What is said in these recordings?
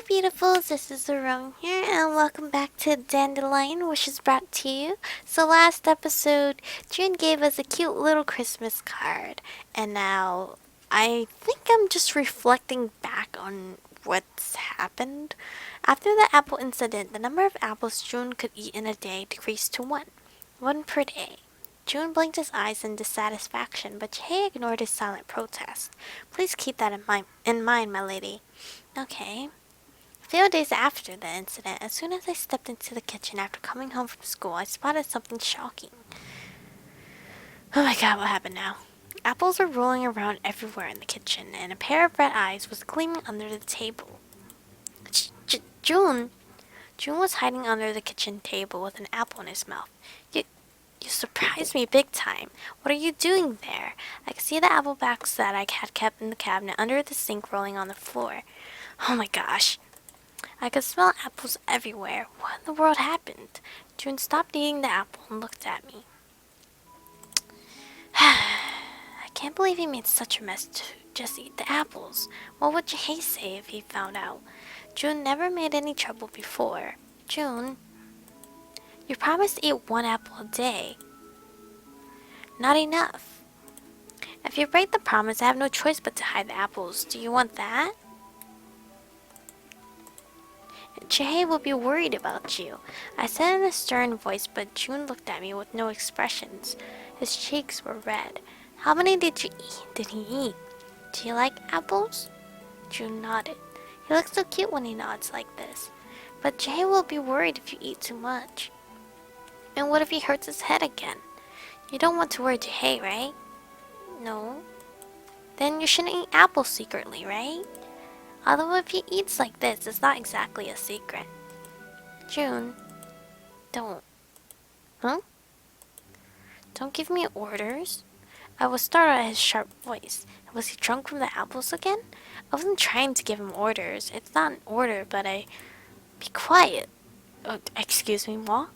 beautifuls, this is Aromie here, and welcome back to Dandelion, which is brought to you. So last episode, June gave us a cute little Christmas card, and now I think I'm just reflecting back on what's happened. After the apple incident, the number of apples June could eat in a day decreased to one per day. June blinked his eyes in dissatisfaction, but Jay ignored his silent protest. Please keep that in mind, my lady. Okay. A few days after the incident, as soon as I stepped into the kitchen after coming home from school, I spotted something shocking. Oh my god, what happened now? Apples were rolling around everywhere in the kitchen, and a pair of red eyes was gleaming under the table. June! June was hiding under the kitchen table with an apple in his mouth. You surprised me big time. What are you doing there? I could see the apple backs that I had kept in the cabinet under the sink rolling on the floor. Oh my gosh. I could smell apples everywhere. What in the world happened? June stopped eating the apple and looked at me. I can't believe he made such a mess to just eat the apples. What would Jihei say if he found out? June never made any trouble before. June, you promised to eat one apple a day. Not enough. If you break the promise, I have no choice but to hide the apples. Do you want that? Jihei will be worried about you, I said in a stern voice, but June looked at me with no expressions. His cheeks were red. How many did he eat? Do you like apples? June nodded. He looks so cute when he nods like this. But Jihei will be worried if you eat too much. And what if he hurts his head again? You don't want to worry Jihei, right? No. Then you shouldn't eat apples secretly, right? Although if he eats like this, it's not exactly a secret. June, don't. Huh? Don't give me orders? I was startled at his sharp voice. Was he drunk from the apples again? I wasn't trying to give him orders. It's not an order, but Be quiet. Oh, excuse me, what?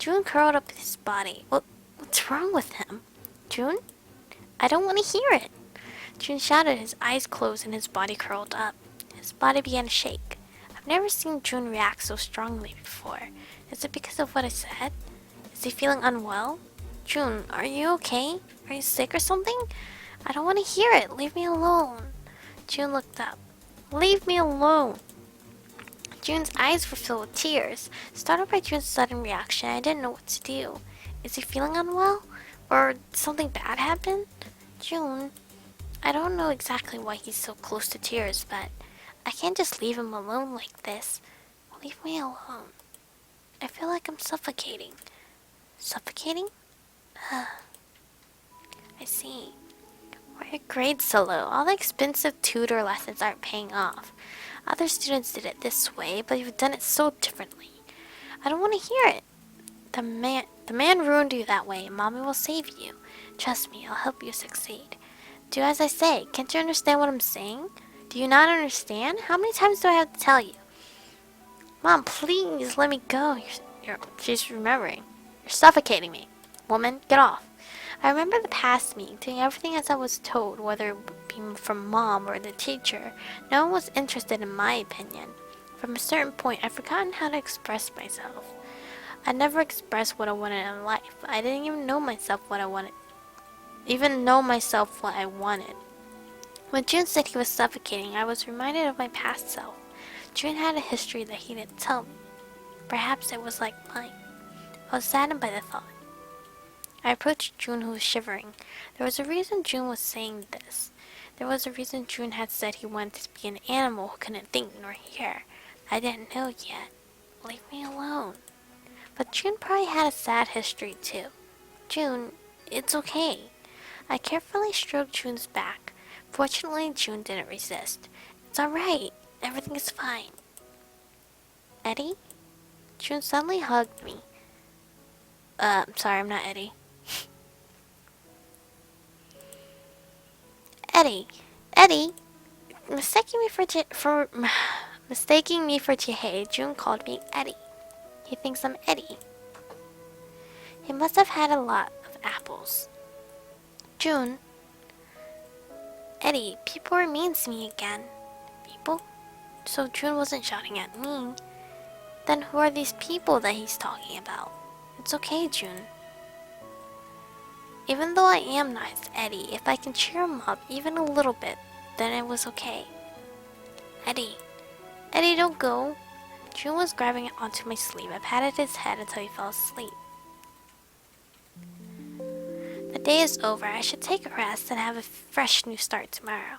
June curled up his body. What's wrong with him? June? I don't want to hear it. June shouted, his eyes closed and his body curled up. His body began to shake. I've never seen June react so strongly before. Is it because of what I said? Is he feeling unwell? June, are you okay? Are you sick or something? I don't want to hear it. Leave me alone. June looked up. Leave me alone. June's eyes were filled with tears. Startled by June's sudden reaction, I didn't know what to do. Is he feeling unwell? Or did something bad happen? June, I don't know exactly why he's so close to tears, but I can't just leave him alone like this. Leave me alone. I feel like I'm suffocating. Suffocating? I see. Why are grades so low? All the expensive tutor lessons aren't paying off. Other students did it this way, but you've done it so differently. I don't want to hear it. The man ruined you that way, and Mommy will save you. Trust me, I'll help you succeed. Do as I say. Can't you understand what I'm saying? Do you not understand? How many times do I have to tell you? Mom, please let me go. She's remembering. You're suffocating me. Woman, get off. I remember the past me, doing everything as I was told, whether it be from Mom or the teacher. No one was interested in my opinion. From a certain point, I'd forgotten how to express myself. I never expressed what I wanted in life. I didn't even know myself what I wanted. When June said he was suffocating, I was reminded of my past self. June had a history that he didn't tell me. Perhaps it was like mine. I was saddened by the thought. I approached June, who was shivering. There was a reason June was saying this. There was a reason June had said he wanted to be an animal who couldn't think nor hear. I didn't know yet. Leave me alone. But June probably had a sad history too. June, it's okay. I carefully stroked June's back. Fortunately, June didn't resist. It's alright. Everything is fine. Eddie? June suddenly hugged me. I'm sorry, I'm not Eddie. Eddie? Mistaking me for Jihei, June called me Eddie. He thinks I'm Eddie. He must have had a lot of apples. June. Eddie, people are mean to me again. People? So June wasn't shouting at me. Then who are these people that he's talking about? It's okay, June. Even though I am nice to Eddie, if I can cheer him up even a little bit, then it was okay. Eddie. Eddie, don't go. June was grabbing onto my sleeve. I patted his head until he fell asleep. The day is over. I should take a rest and have a fresh new start tomorrow.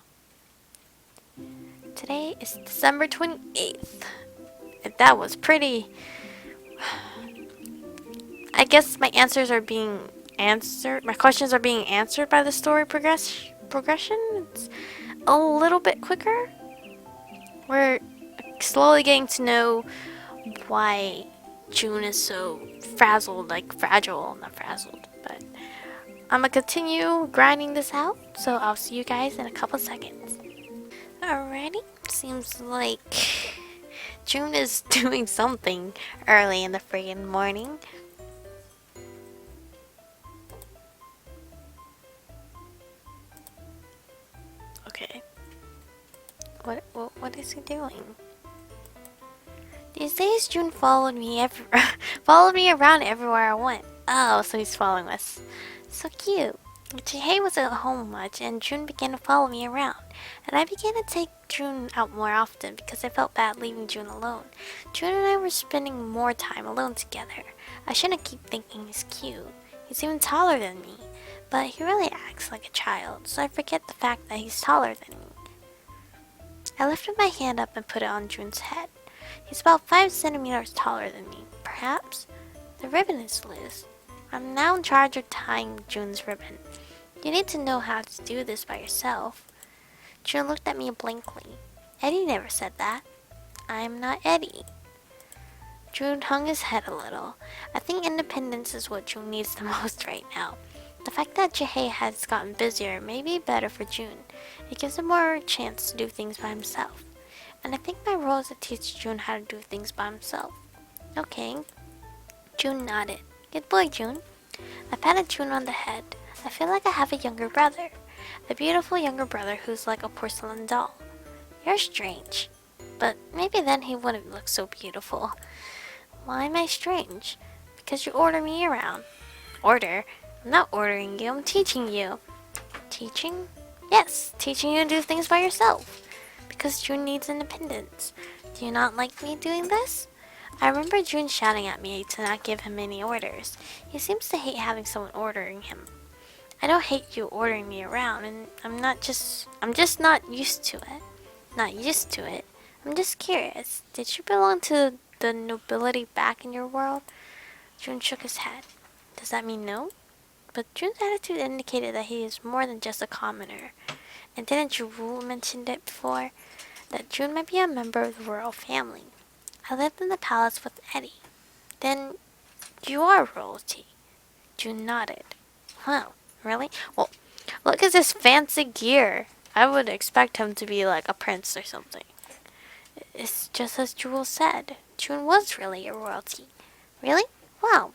Today is December 28th. And that was pretty... I guess my answers are being answered. My questions are being answered by the story progression. It's a little bit quicker. We're slowly getting to know why June is so frazzled, like fragile, not frazzled, but I'm gonna continue grinding this out, so I'll see you guys in a couple seconds. Alrighty, seems like June is doing something early in the friggin' morning. Okay. What is he doing? These days, June followed me followed me around everywhere I went. Oh, so he's following us. So cute. Chihei was at home much, and June began to follow me around. And I began to take June out more often because I felt bad leaving June alone. June and I were spending more time alone together. I shouldn't keep thinking he's cute. He's even taller than me. But he really acts like a child, so I forget the fact that he's taller than me. I lifted my hand up and put it on June's head. He's about 5 centimeters taller than me, perhaps. The ribbon is loose. I'm now in charge of tying June's ribbon. You need to know how to do this by yourself. June looked at me blankly. Eddie never said that. I'm not Eddie. June hung his head a little. I think independence is what June needs the most right now. The fact that Chihei has gotten busier may be better for June. It gives him more chance to do things by himself. And I think my role is to teach June how to do things by himself. Okay. June nodded. Good boy, June. I patted June on the head. I feel like I have a younger brother. A beautiful younger brother who's like a porcelain doll. You're strange. But maybe then he wouldn't look so beautiful. Why am I strange? Because you order me around. Order? I'm not ordering you, I'm teaching you. Teaching? Yes, teaching you to do things by yourself. Because June needs independence. Do you not like me doing this? I remember June shouting at me to not give him any orders. He seems to hate having someone ordering him. I don't hate you ordering me around, and I'm just not used to it. Not used to it. I'm just curious. Did you belong to the nobility back in your world? June shook his head. Does that mean no? But June's attitude indicated that he is more than just a commoner. And didn't Juru mention it before? That June might be a member of the royal family. I lived in the palace with Eddie. Then you are royalty. June nodded. Wow, really? Well, look at this fancy gear. I would expect him to be like a prince or something. It's just as Jewel said. June was really a royalty. Really? Wow.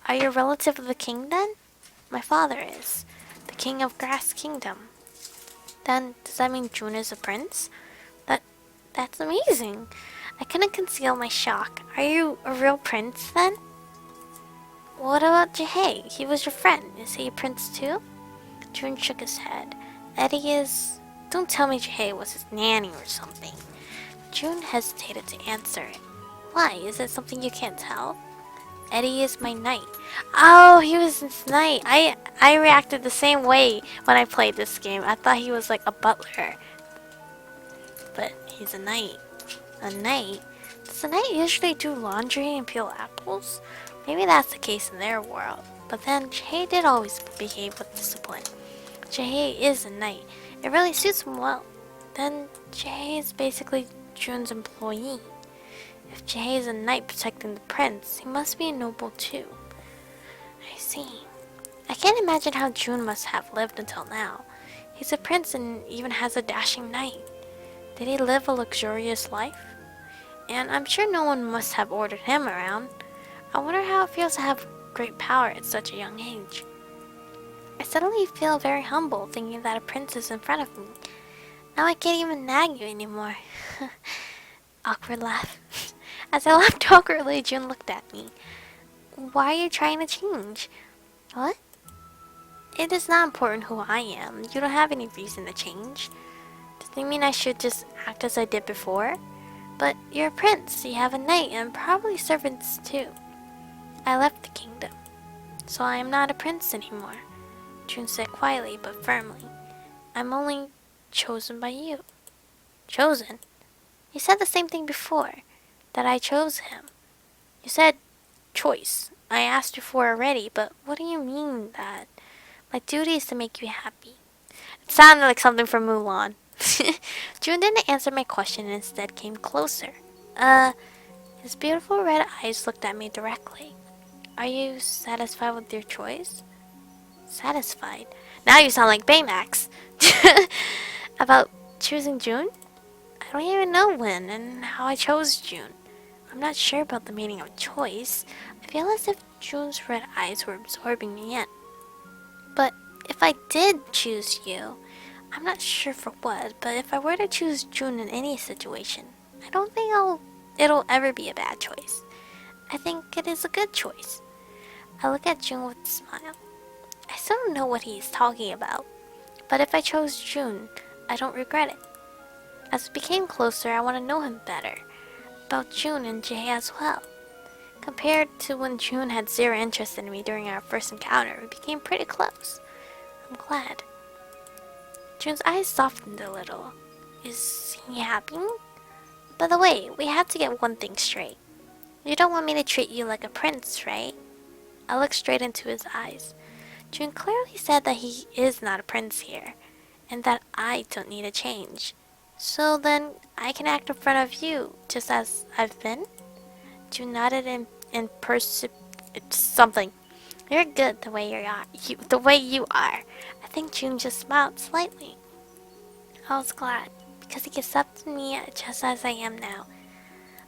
Are you a relative of the king then? My father is. The king of Grass Kingdom. Then, does that mean June is a prince? That's amazing. I couldn't conceal my shock. Are you a real prince then? What about Jihei? He was your friend. Is he a prince too? June shook his head. Eddie is... Don't tell me Jihei was his nanny or something. June hesitated to answer it. Why? Is it something you can't tell? Eddie is my knight. Oh, he was his knight. I reacted the same way when I played this game. I thought he was like a butler. But he's a knight. A knight? Does a knight usually do laundry and peel apples? Maybe that's the case in their world. But then, Chihei did always behave with discipline. Chihei is a knight. It really suits him well. Then, Chihei is basically June's employee. If Chihei is a knight protecting the prince, he must be a noble too. I see. I can't imagine how June must have lived until now. He's a prince and even has a dashing knight. Did he live a luxurious life? And I'm sure no one must have ordered him around. I wonder how it feels to have great power at such a young age. I suddenly feel very humble thinking that a prince is in front of me. Now I can't even nag you anymore. Awkward laugh. As I laughed awkwardly, June looked at me. Why are you trying to change? What? It is not important who I am. You don't have any reason to change. Does it mean I should just act as I did before? But you're a prince, you have a knight, and probably servants too. I left the kingdom, so I am not a prince anymore, June said quietly but firmly. I'm only chosen by you. Chosen? You said the same thing before, that I chose him. You said choice. I asked you for already, but what do you mean that? My duty is to make you happy. It sounded like something from Mulan. June didn't answer my question and instead came closer. His beautiful red eyes looked at me directly. Are you satisfied with your choice? Satisfied? Now you sound like Baymax. About choosing June? I don't even know when and how I chose June. I'm not sure about the meaning of choice. I feel as if June's red eyes were absorbing me in. But if I did choose you, I'm not sure for what, but if I were to choose June in any situation, I don't think it'll ever be a bad choice. I think it is a good choice. I look at June with a smile. I still don't know what he is talking about, but if I chose June, I don't regret it. As we became closer, I want to know him better, about June and Jay as well. Compared to when June had zero interest in me during our first encounter, we became pretty close. I'm glad. June's eyes softened a little. Is he happy? By the way, we have to get one thing straight. You don't want me to treat you like a prince, right? I looked straight into his eyes. June clearly said that he is not a prince here, and that I don't need a change. So then, I can act in front of you, just as I've been? June nodded in something. You're good the way you are. I think June just smiled slightly. I was glad, because he accepted me just as I am now.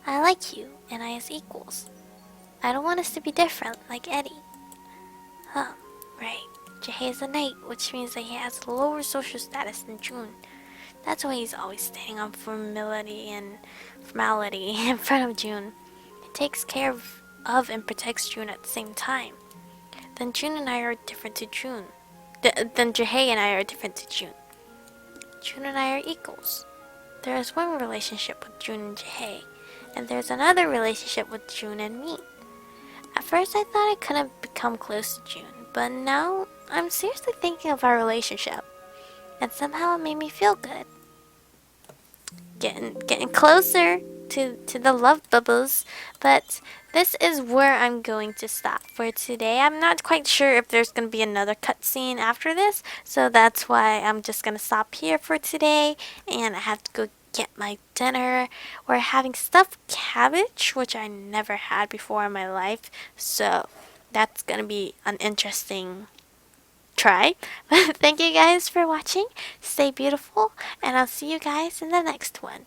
I like you, and I as equals. I don't want us to be different, like Eddie. Huh, right. Jihei is a knight, which means that he has lower social status than June. That's why he's always standing on formality in front of June. He takes care of and protects June at the same time. Then June and I are different to June. Then Jihei and I are different to June. June and I are equals. There is one relationship with June and Jihei, and there's another relationship with June and me. At first I thought I couldn't become close to June, but now I'm seriously thinking of our relationship, and somehow it made me feel good. Getting closer to the love bubbles, but this is where I'm going to stop for today. I'm not quite sure if there's going to be another cutscene after this, so that's why I'm just going to stop here for today, and I have to go get my dinner. We're having stuffed cabbage, which I never had before in my life, so that's going to be an interesting try. But thank you guys for watching. Stay beautiful, and I'll see you guys in the next one.